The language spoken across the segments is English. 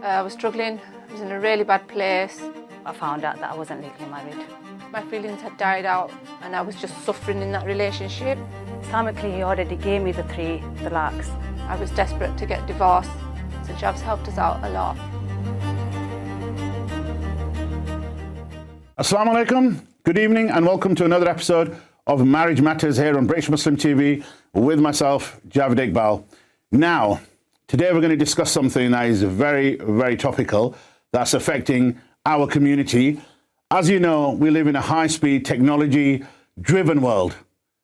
I was struggling. I was in a really bad place. I found out that I wasn't legally married. My feelings had died out and I was just suffering in that relationship. Islamically, he already gave me the 3 talaqs. I was desperate to get divorced, so Jav's helped us out a lot. Assalamu alaikum, good evening and welcome to another episode of Marriage Matters here on British Muslim TV with myself, Javaid Iqbal. Now, today we're going to discuss something that is very, very topical that's affecting our community. As you know, we live in a high-speed, technology-driven world.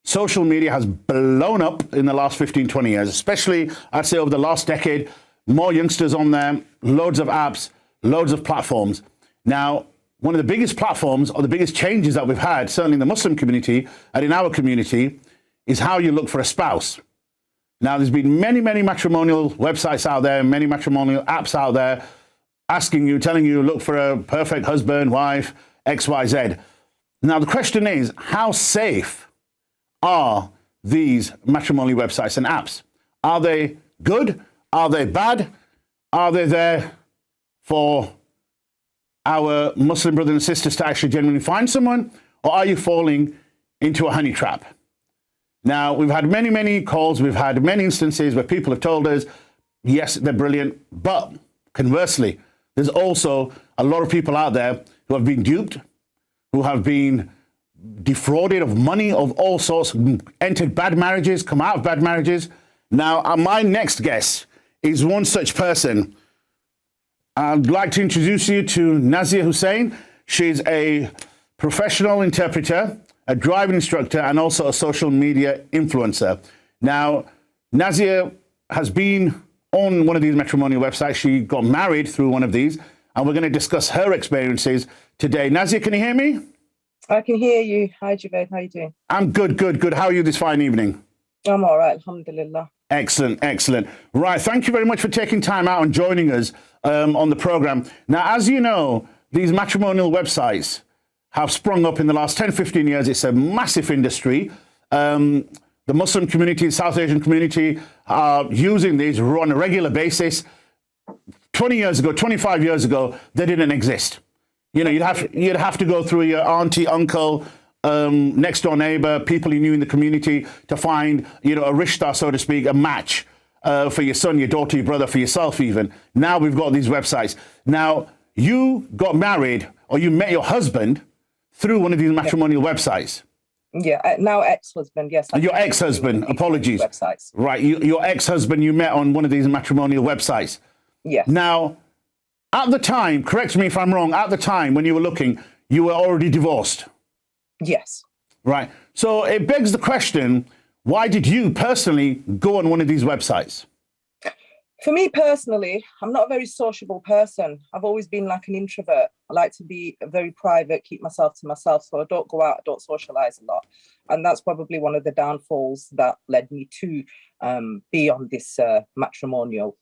Social media has blown up in the last 15, 20 years, especially, I'd say, over the last decade. More youngsters on there, loads of apps, loads of platforms. Now, one of the biggest platforms or the biggest changes that we've had, certainly in the Muslim community and in our community, is how you look for a spouse. Now, there's been many, many matrimonial websites out there, many matrimonial apps out there, asking you, telling you, look for a perfect husband, wife, XYZ. Now, the question is, how safe are these matrimonial websites and apps? Are they good? Are they bad? Are they there for our Muslim brothers and sisters to actually genuinely find someone? Or are you falling into a honey trap? Now, we've had many, many calls. We've had many instances where people have told us, yes, they're brilliant. But conversely, there's also a lot of people out there who have been duped, who have been defrauded of money of all sorts, entered bad marriages, come out of bad marriages. Now, my next guest is one such person. I'd like to introduce you to Nazieya Hussain. She's a professional interpreter, a driving instructor, and also a social media influencer. Now, Nazieya has been on one of these matrimonial websites. She got married through one of these, and we're going to discuss her experiences today. Nazieya, can you hear me? I can hear you. Hi, Javaid. How are you doing? I'm good, good, good. How are you this fine evening? I'm all right, alhamdulillah. Excellent, excellent. Right, thank you very much for taking time out and joining us on the program. Now, as you know, these matrimonial websites have sprung up in the last 10, 15 years. It's a massive industry. The Muslim community, South Asian community are using these on a regular basis. 20 years ago, 25 years ago, they didn't exist. You know, you'd have to go through your auntie, uncle, next door neighbor, people you knew in the community to find, you know, a rishta, so to speak, a match for your son, your daughter, your brother, for yourself even. Now we've got these websites. Now, you got married or you met your husband through one of these matrimonial websites. Yeah, now ex-husband, yes. Your ex-husband, apologies. Websites. Right, your ex-husband you met on one of these matrimonial websites. Yes. Now, at the time, correct me if I'm wrong, at the time when you were looking, you were already divorced. Yes. Right. So it begs the question, why did you personally go on one of these websites? For me personally, I'm not a very sociable person. I've always been like an introvert. I like to be very private, keep myself to myself. So I don't go out, I don't socialize a lot. And that's probably one of the downfalls that led me to be on this matrimonial,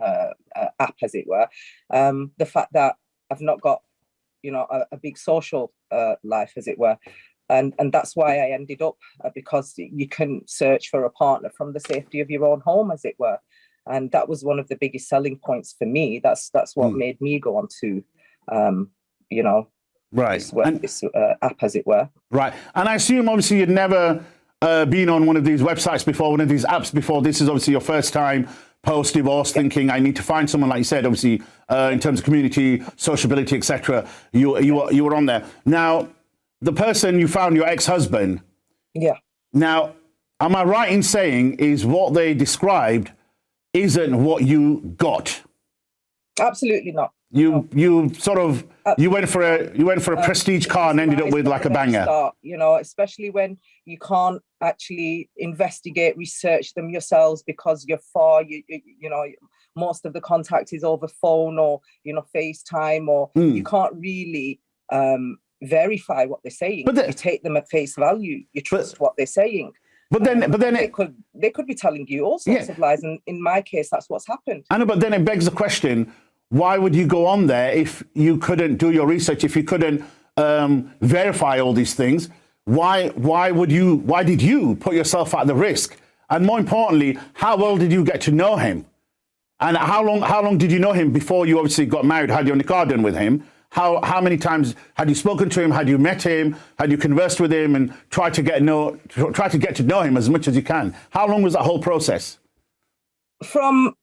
app, as it were. The fact that I've not got, a big social life, as it were. And that's why I ended up, because you can search for a partner from the safety of your own home, as it were. And that was one of the biggest selling points for me. That's what made me go on to, right. this app, as it were. Right. And I assume, obviously, you'd never been on one of these websites before, one of these apps before. This is obviously your first time post-divorce, thinking, I need to find someone, like you said, obviously, in terms of community, sociability, etc. You were on there. Now, the person you found, your ex-husband. Yeah. Now, am I right in saying is what they described isn't what you got? Absolutely not. You sort of you went for a prestige car and ended up with like a banger. Start, especially when you can't actually investigate, research them yourselves because you're far. Most of the contact is over phone or FaceTime, or you can't really verify what they're saying. But you take them at face value. You trust what they're saying. But then they could be telling you all sorts of lies, and in my case, that's what's happened. I know, but then it begs the question: why would you go on there if you couldn't do your research? If you couldn't verify all these things, why did you put yourself at the risk? And more importantly, how well did you get to know him? And how long did you know him before you obviously got married, had your nikah done with him? How many times had you spoken to him? Had you met him? Had you conversed with him and tried to get to know him as much as you can? How long was that whole process? I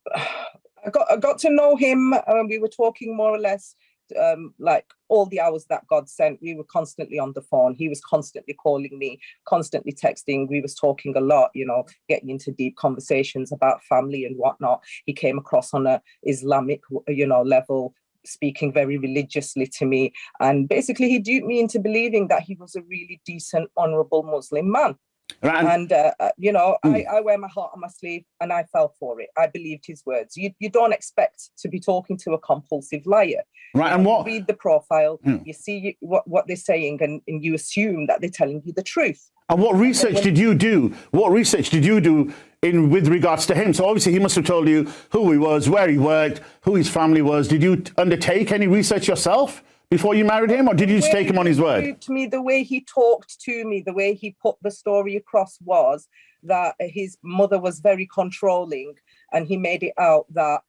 got to know him. We were talking more or less like all the hours that God sent. We were constantly on the phone. He was constantly calling me, constantly texting. We was talking a lot, you know, getting into deep conversations about family and whatnot. He came across on a Islamic, you know, level, speaking very religiously to me. And basically he duped me into believing that he was a really decent, honorable Muslim man. Right. And, you know, I wear my heart on my sleeve and I fell for it. I believed his words. You don't expect to be talking to a compulsive liar. Right. And what? You read the profile, you see what they're saying, and you assume that they're telling you the truth. And what research did you do? What research did you do with regards to him? So obviously he must have told you who he was, where he worked, who his family was. Did you undertake any research yourself before you married him, or did you just take him on his word? To me, the way he talked to me, the way he put the story across was that his mother was very controlling, and he made it out that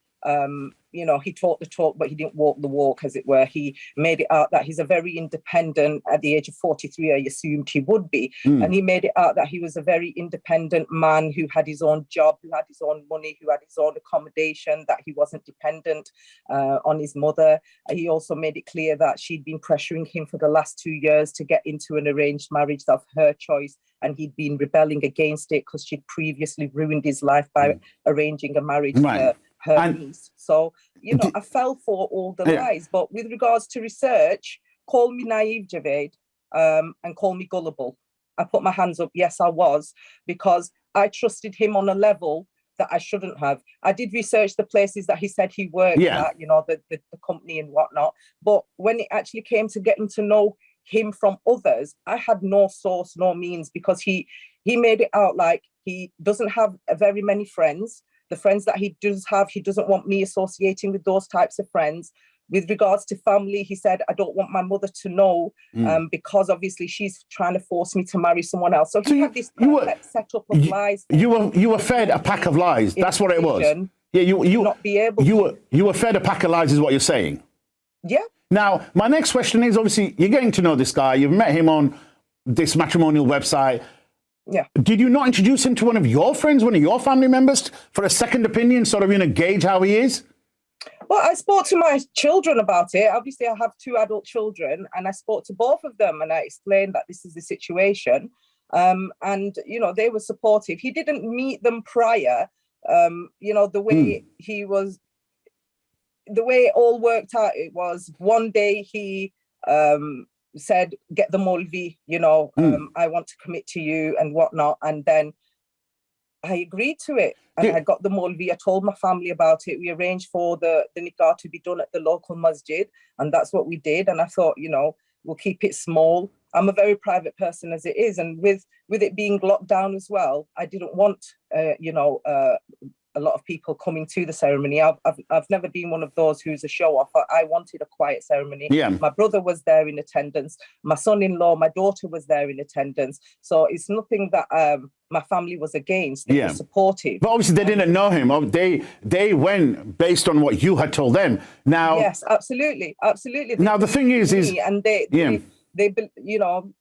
you know, he talked the talk, but he didn't walk the walk, as it were. He made it out that he's a very independent, at the age of 43, I assumed he would be. And he made it out that he was a very independent man who had his own job, who had his own money, who had his own accommodation, that he wasn't dependent on his mother. He also made it clear that she'd been pressuring him for the last 2 years to get into an arranged marriage of her choice. And he'd been rebelling against it because she'd previously ruined his life by arranging a marriage for her niece. So, you know, I fell for all the lies. But with regards to research, call me naive, Javaid, and call me gullible. I put my hands up. Yes, I was, because I trusted him on a level that I shouldn't have. I did research the places that he said he worked at, you know, the company and whatnot. But when it actually came to getting to know him from others, I had no source, no means, because he made it out like he doesn't have very many friends. The friends that he does have, he doesn't want me associating with those types of friends. With regards to family, he said, I don't want my mother to know because obviously she's trying to force me to marry someone else. So he had this perfect setup of lies. You were fed a pack of lies. That's what it was. Yeah, you were fed a pack of lies is what you're saying. Yeah. Now, my next question is, obviously, you're getting to know this guy. You've met him on this matrimonial website. Yeah. Did you not introduce him to one of your friends, one of your family members, for a second opinion, sort of, you know, gauge how he is? Well, I spoke to my children about it. Obviously, I have 2 adult children, and I spoke to both of them, and I explained that this is the situation. And, you know, they were supportive. He didn't meet them prior. You know, the way the way it all worked out, it was one day he said, get the Molvi, you know, I want to commit to you and whatnot. And then I agreed to it. And I got the Molvi. I told my family about it. We arranged for the nikah to be done at the local masjid. And that's what we did. And I thought, you know, we'll keep it small. I'm a very private person as it is. And with it being locked down as well, I didn't want, you know, a lot of people coming to the ceremony. I've never been one of those who's a show off. I wanted a quiet ceremony. Yeah. My brother was there in attendance. My son-in-law, my daughter was there in attendance. So it's nothing that my family was against. They were supportive. But obviously they didn't know him. They went based on what you had told them. Now, yes, absolutely, absolutely. Now the thing is and they you know,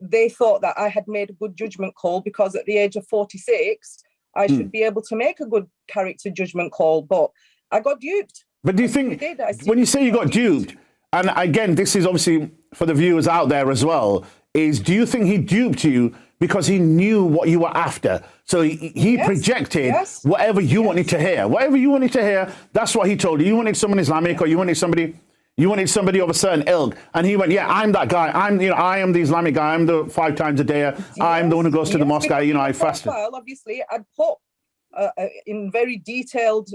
they thought that I had made a good judgment call because at the age of 46. I should be able to make a good character judgment call, but I got duped. But do you think, when you say you got duped, and again, this is obviously for the viewers out there as well, is do you think he duped you because he knew what you were after? So he projected whatever you wanted to hear. Whatever you wanted to hear, that's what he told you. You wanted someone Islamic, or you wanted somebody of a certain ilk, and he went, yeah, I'm that guy. I am the Islamic guy. I'm the 5 times a day. I'm the one who goes to the mosque. You know, I fasted. Well, obviously, I'd put in very detailed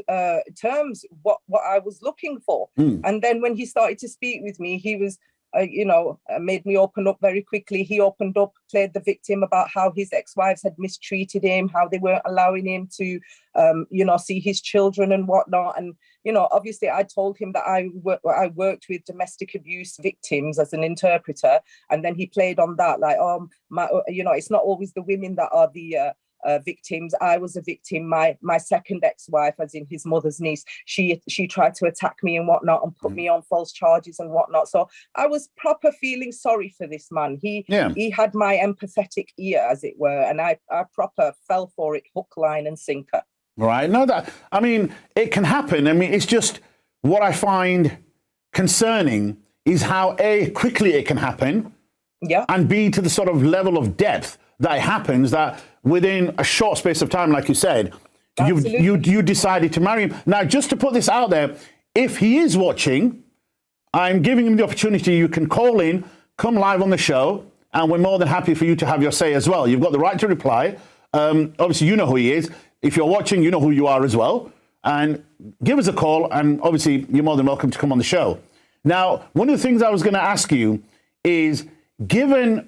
terms what I was looking for. And then when he started to speak with me, he was, you know, made me open up very quickly. He opened up, played the victim about how his ex-wives had mistreated him, how they weren't allowing him to, you know, see his children and whatnot. And, you know, obviously I told him that I worked with domestic abuse victims as an interpreter. And then he played on that, like, you know, it's not always the women that are the victims. I was a victim. My second ex-wife, as in his mother's niece, she tried to attack me and whatnot and put me on false charges and whatnot. So I was proper feeling sorry for this man. He had my empathetic ear, as it were, and I proper fell for it, hook, line and sinker. Right. No, I mean, it can happen. I mean, it's just what I find concerning is how A, quickly it can happen, and B, to the sort of level of depth that it happens, that within a short space of time, like you said, you decided to marry him. Now, just to put this out there, if he is watching, I'm giving him the opportunity. You can call in, come live on the show, and we're more than happy for you to have your say as well. You've got the right to reply. Obviously, you know who he is. If you're watching, you know who you are as well. And give us a call, and obviously, you're more than welcome to come on the show. Now, one of the things I was going to ask you is, given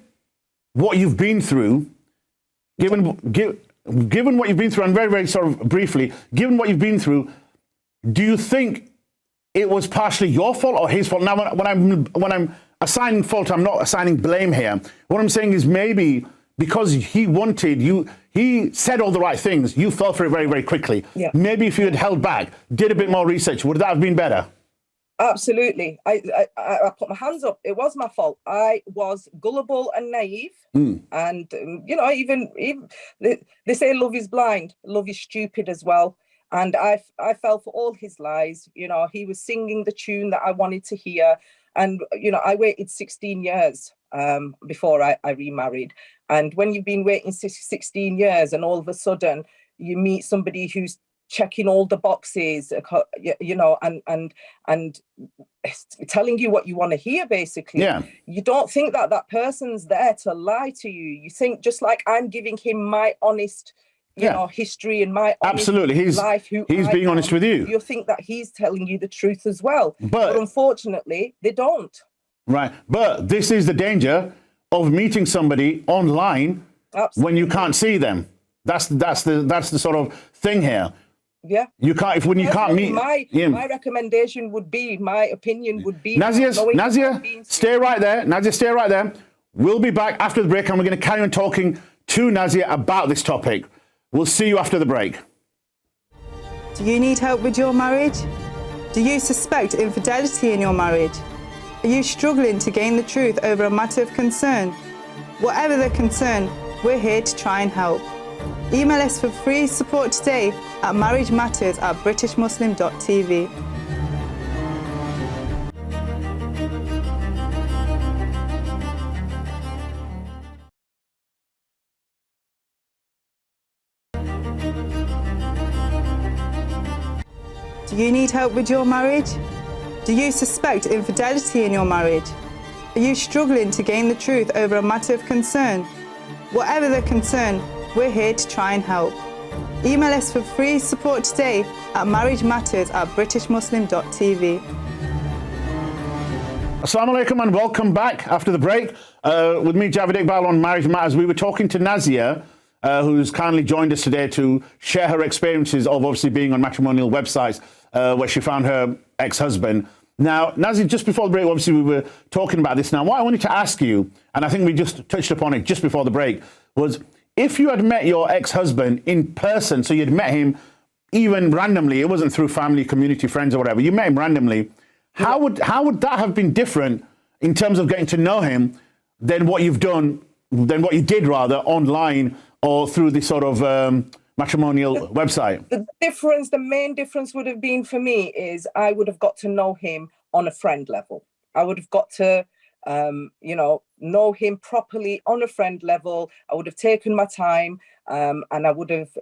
what you've been through, given what you've been through, and very, very sort of briefly, given what you've been through, do you think it was partially your fault or his fault? Now, when I'm assigning fault, I'm not assigning blame here. What I'm saying is maybe because he wanted you, he said all the right things, you fell for it very, very quickly. Yeah. Maybe if you had held back, did a bit more research, would that have been better? Absolutely. I put my hands up. It was my fault. I was gullible and naive. And, you know, even they say love is blind. Love is stupid as well. And I fell for all his lies. You know, he was singing the tune that I wanted to hear. And, you know, I waited 16 years before I remarried. And when you've been waiting 16 years and all of a sudden you meet somebody who's checking all the boxes, you know, and telling you what you want to hear, basically. You don't think that person's there to lie to you. You think, just like I'm giving him my honest, you know, history and my honest life. He's being honest with you. You think that he's telling you the truth as well. But unfortunately, they don't. Right. But this is the danger of meeting somebody online when you can't see them. That's the sort of thing here. Yeah, you can't when you can't meet. My recommendation would be, my opinion would be. Nazieya, stay right there. Nazieya, stay right there. We'll be back after the break, and we're going to carry on talking to Nazieya about this topic. We'll see you after the break. Do you need help with your marriage? Do you suspect infidelity in your marriage? Are you struggling to gain the truth over a matter of concern? Whatever the concern, we're here to try and help. Email us for free support today at marriagematters@britishmuslim.tv. Do you need help with your marriage? Do you suspect infidelity in your marriage? Are you struggling to gain the truth over a matter of concern? Whatever the concern, we're here to try and help. Email us for free support today at marriagematters@britishmuslim.tv. Assalamu alaikum and welcome back after the break. With me, Javaid Iqbal, on Marriage Matters. We were talking to Nazieya, who's kindly joined us today to share her experiences of obviously being on matrimonial websites where she found her ex-husband. Now, Nazieya, just before the break, obviously we were talking about this. Now, what I wanted to ask you, and I think we just touched upon it just before the break, was if you had met your ex-husband in person, so you'd met him even randomly, it wasn't through family, community, friends or whatever, you met him randomly, how would that have been different in terms of getting to know him than what you did rather online or through this sort of matrimonial website? The main difference would have been for me is I would have got to know him on a friend level. I would have got to know him properly on a friend level. I would have taken my time and I would have,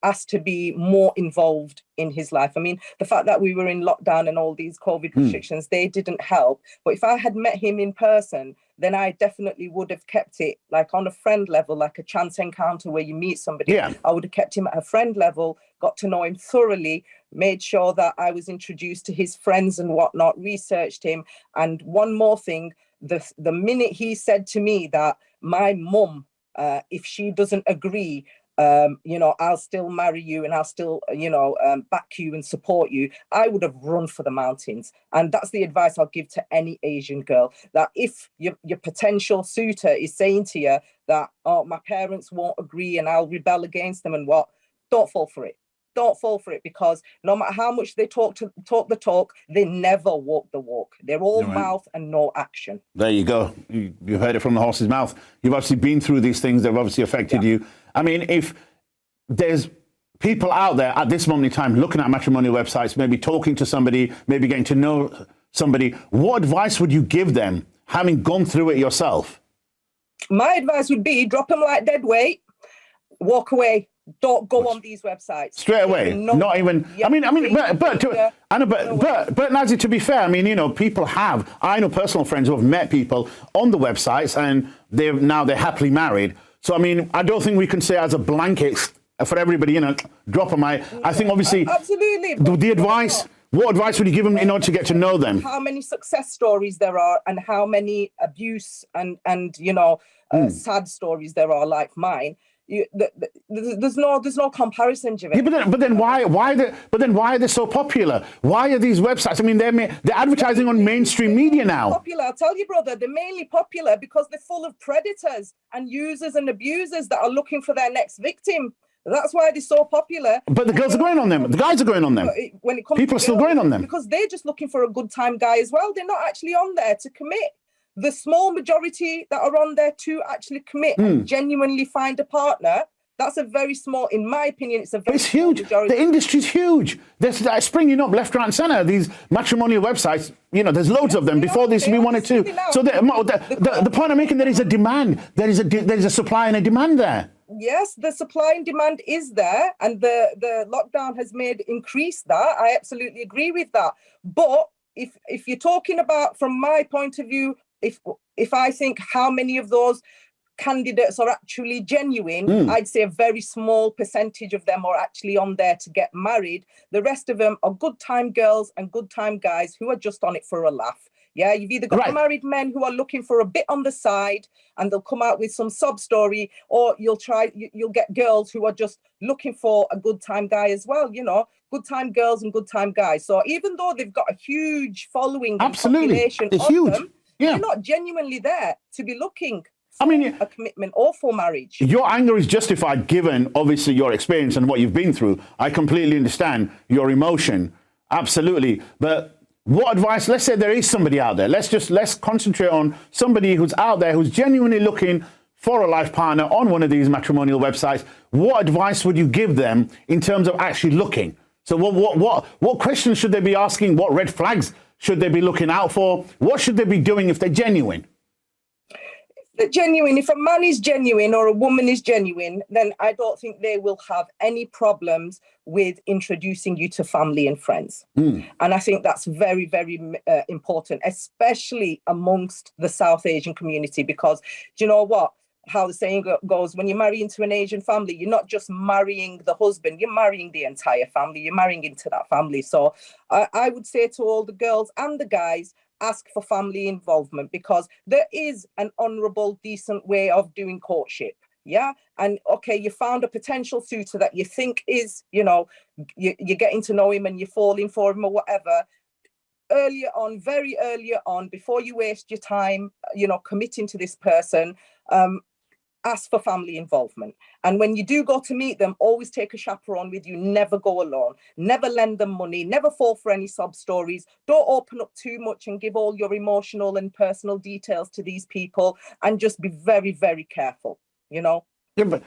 asked to be more involved in his life. I mean, the fact that we were in lockdown and all these COVID restrictions, they didn't help. But if I had met him in person, then I definitely would have kept it like on a friend level, like a chance encounter where you meet somebody. I would have kept him at a friend level, got to know him thoroughly, made sure that I was introduced to his friends and whatnot, researched him. And one more thing, the minute he said to me that my mum, if she doesn't agree, you know, I'll still marry you and I'll still, you know, back you and support you, I would have run for the mountains. And that's the advice I'll give to any Asian girl, that if your potential suitor is saying to you that, oh, my parents won't agree and I'll rebel against them and what, don't fall for it. Don't fall for it, because no matter how much they talk the talk, they never walk the walk. They're all mouth and no action. There you go. You've heard it from the horse's mouth. You've obviously been through these things. They've obviously affected you. I mean, if there's people out there at this moment in time looking at matrimonial websites, maybe talking to somebody, maybe getting to know somebody, what advice would you give them, having gone through it yourself? My advice would be drop them like dead weight, walk away. Don't go on these websites straight away. Not even. I mean, but Nazi, to be fair, I mean, you know, people have. I know personal friends who have met people on the websites, and they're happily married. So I mean, I don't think we can say as a blanket for everybody, you know, drop them. I think obviously, absolutely. The advice. What advice would you give them in order to get to know them? How many success stories there are, and how many abuse and you know sad stories there are like mine. There's no comparison, Javaid. Yeah, but then why are they so popular? Why are these websites? I mean, they're advertising on mainstream media now. Popular, I'll tell you, brother. They're mainly popular because they're full of predators and users and abusers that are looking for their next victim. That's why they're so popular. But the girls are going on them. The guys are going on them. When it comes people are still going on them because they're just looking for a good time guy as well. They're not actually on there to commit. The small majority that are on there to actually commit and genuinely find a partner, that's a very small, in my opinion, it's a very it's huge. Majority. The industry's huge. There's springing up left, right, and centre. These matrimonial websites, you know, there's loads of them. Before there used to be one or two. So the point I'm making, there is a demand. There is a supply and a demand there. Yes, the supply and demand is there, and the lockdown has increased that. I absolutely agree with that. But if you're talking about, from my point of view, if I think how many of those candidates are actually genuine, I'd say a very small percentage of them are actually on there to get married. The rest of them are good time girls and good time guys who are just on it for a laugh. Yeah, you've either got married men who are looking for a bit on the side and they'll come out with some sob story, or you'll get girls who are just looking for a good time guy as well, you know, good time girls and good time guys. So even though they've got a huge following and population on them, they're not genuinely there to be looking for a commitment or for marriage. Your anger is justified given, obviously, your experience and what you've been through. I completely understand your emotion. Absolutely. But what advice, let's say there is somebody out there. Let's concentrate on somebody who's out there who's genuinely looking for a life partner on one of these matrimonial websites. What advice would you give them in terms of actually looking? So what questions should they be asking? What red flags should they be looking out for? What should they be doing if they're genuine? Genuine. If a man is genuine or a woman is genuine, then I don't think they will have any problems with introducing you to family and friends. And I think that's very, very important, especially amongst the South Asian community, because do you know what? How the saying goes, when you marry into an Asian family, you're not just marrying the husband, you're marrying the entire family, you're marrying into that family. So I would say to all the girls and the guys, ask for family involvement, because there is an honourable, decent way of doing courtship. Yeah. And okay, you found a potential suitor that you think is, you know, you're getting to know him and you're falling for him or whatever. Earlier on, very earlier on, before you waste your time, you know, committing to this person, ask for family involvement. And when you do go to meet them, always take a chaperone with you. Never go alone. Never lend them money. Never fall for any sob stories. Don't open up too much and give all your emotional and personal details to these people. And just be very, very careful, you know? Yeah, but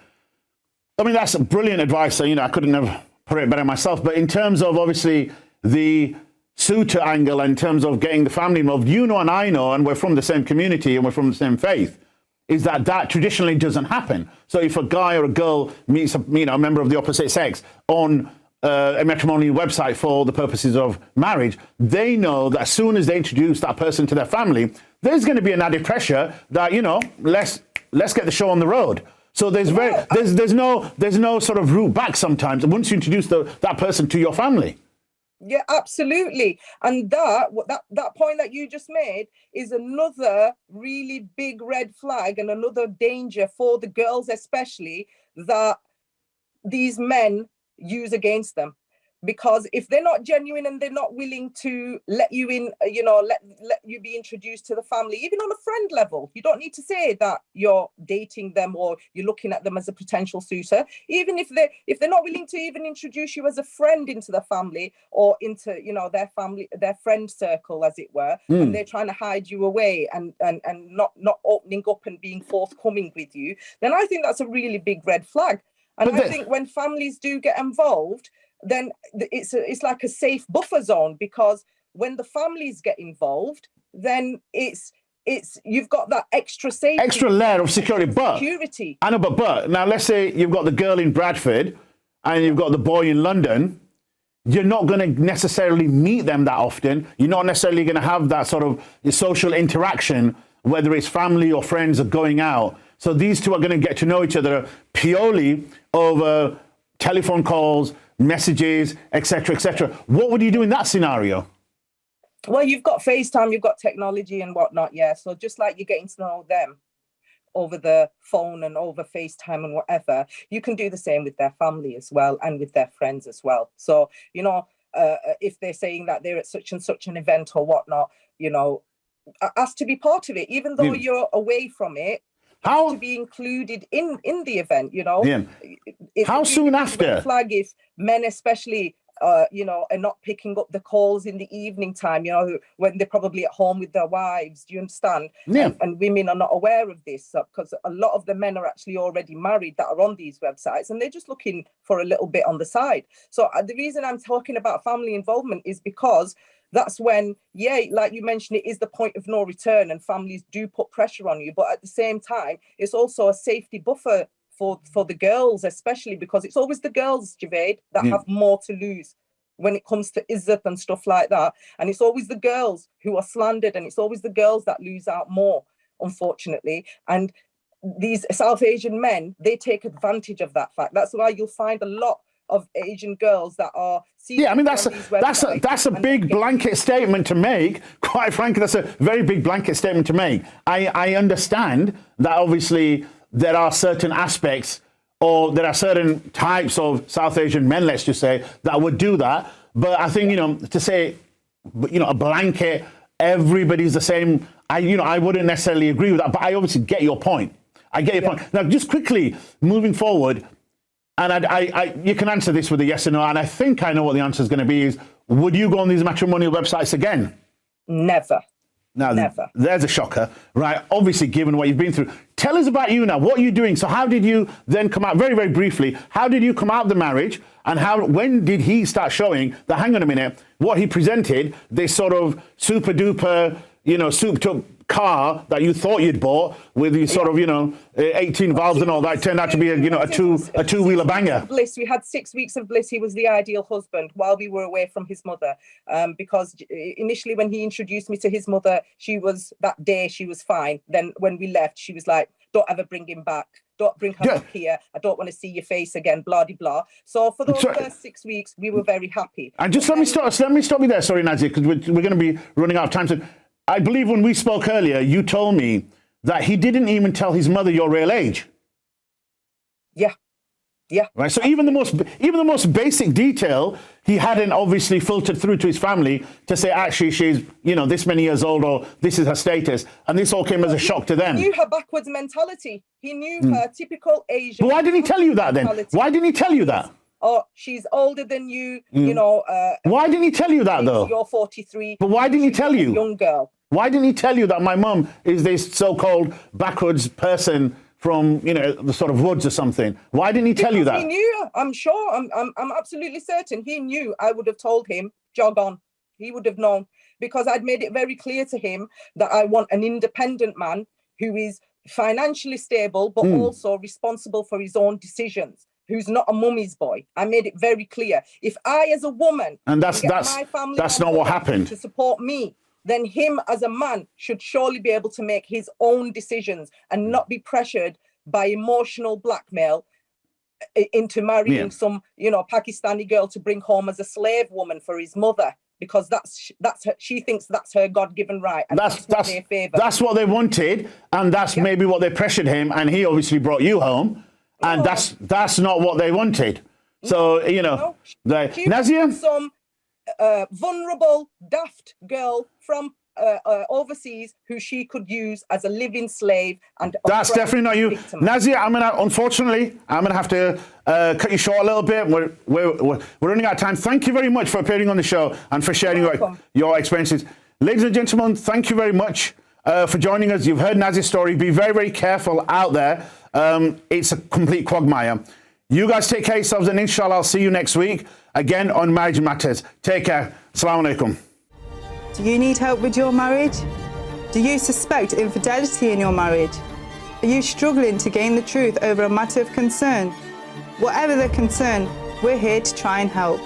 I mean, that's brilliant advice. So, you know, I couldn't have put it better myself. But in terms of obviously the suitor angle, in terms of getting the family involved, you know and I know, and we're from the same community and we're from the same faith, is that traditionally doesn't happen. So if a guy or a girl meets a member of the opposite sex on a matrimonial website for the purposes of marriage, they know that as soon as they introduce that person to their family, there's going to be an added pressure that, you know, let's get the show on the road. So there's no sort of route back sometimes once you introduce that person to your family. Yeah, absolutely. And that point that you just made is another really big red flag and another danger for the girls, especially, that these men use against them. Because if they're not genuine and they're not willing to let you in, let you be introduced to the family, even on a friend level, you don't need to say that you're dating them or you're looking at them as a potential suitor. Even if they're not willing to even introduce you as a friend into the family or into, their family, their friend circle, as it were, and they're trying to hide you away and not opening up and being forthcoming with you, then I think that's a really big red flag. And I think when families do get involved, then it's like a safe buffer zone, because when the families get involved, then it's you've got that extra safety, extra layer of security. But I know, but now let's say you've got the girl in Bradford and you've got the boy in London. You're not going to necessarily meet them that often. You're not necessarily going to have that sort of social interaction, whether it's family or friends or going out. So these two are going to get to know each other purely over telephone calls, messages, etc., etc. What would you do in that scenario? Well, you've got FaceTime, you've got technology and whatnot, yeah. So just like you're getting to know them over the phone and over FaceTime and whatever, you can do the same with their family as well and with their friends as well. So, if they're saying that they're at such and such an event or whatnot, ask to be part of it, even though you're away from it. How to be included in the event, Yeah. How soon after? Flag if men especially, are not picking up the calls in the evening time, when they're probably at home with their wives. Do you understand? Yeah. And women are not aware of this, because a lot of the men are actually already married that are on these websites, and they're just looking for a little bit on the side. So the reason I'm talking about family involvement is because that's when, like you mentioned, it is the point of no return and families do put pressure on you. But at the same time, it's also a safety buffer for the girls, especially because it's always the girls, Javaid, that have more to lose when it comes to izzat and stuff like that. And it's always the girls who are slandered, and it's always the girls that lose out more, unfortunately. And these South Asian men, they take advantage of that fact. That's why you'll find a lot of Asian girls that are that's a big blanket statement to make. Quite frankly, that's a very big blanket statement to make. I understand that obviously there are certain aspects or there are certain types of South Asian men, let's just say, that would do that. But I think, to say, a blanket, everybody's the same, I wouldn't necessarily agree with that, but I obviously get your point. I get your point. Now, just quickly, moving forward, and you can answer this with a yes or no, and I think I know what the answer is going to be, is would you go on these matrimonial websites again? Never. Now, never. There's a shocker, right? Obviously, given what you've been through. Tell us about you now. What are you doing? So how did you then come out, very, very briefly, how did you come out of the marriage, and when did he start showing that, hang on a minute, what he presented, this sort of super duper, souped up car that you thought you'd bought with these sort of 18 valves and all that, turned out to be a two-wheeler banger. Bliss. We had 6 weeks of bliss. He was the ideal husband while we were away from his mother, because initially when he introduced me to his mother, that day she was fine. Then when we left, she was like, don't ever bring him back, don't bring her back here, I don't want to see your face again, blah de blah. So for those first 6 weeks, we were very happy. And just let me stop you there, sorry, Nazieya, because we're going to be running out of time. So I believe when we spoke earlier, you told me that he didn't even tell his mother your real age. Yeah. Right. So even the most basic detail, he hadn't obviously filtered through to his family to say, actually, she's this many years old, or this is her status, and this all came as a shock to them. He knew her backwards mentality. He knew her typical Asian. But why didn't he tell you that then? Why didn't he tell you that? Oh, she's older than you. Why didn't he tell you that though? You're 43. But why didn't he tell you? Young girl. Why didn't he tell you that my mum is this so-called backwards person from the sort of woods or something? Why didn't he tell you that? He knew. I'm sure. I'm absolutely certain. He knew. I would have told him, jog on. He would have known, because I'd made it very clear to him that I want an independent man who is financially stable, but also responsible for his own decisions, who's not a mummy's boy. I made it very clear. If I, as a woman, and that's not what happened, to support me, then him as a man should surely be able to make his own decisions and not be pressured by emotional blackmail into marrying some, Pakistani girl to bring home as a slave woman for his mother, because that's her, she thinks that's her God-given right. And that's what they wanted, and that's maybe what they pressured him, and he obviously brought you home. and No. that's not what they wanted. So you know, She Nazieya, some vulnerable, daft girl from overseas who she could use as a living slave, and that's definitely not you, Nazieya. Unfortunately, I'm gonna have to cut you short a little bit. We're running out of time. Thank you very much for appearing on the show and for sharing your experiences, ladies and gentlemen. Thank you very much for joining us. You've heard Nazieya's story. Be very, very careful out there. It's a complete quagmire. You guys take care of yourselves, and inshallah I'll see you next week again on Marriage Matters. Take care. Assalamu alaikum. Do you need help with your marriage? Do you suspect infidelity in your marriage? Are you struggling to gain the truth over a matter of concern? Whatever the concern, we're here to try and help.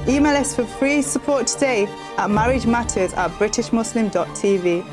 Email us for free support today at marriagematters@britishmuslim.tv.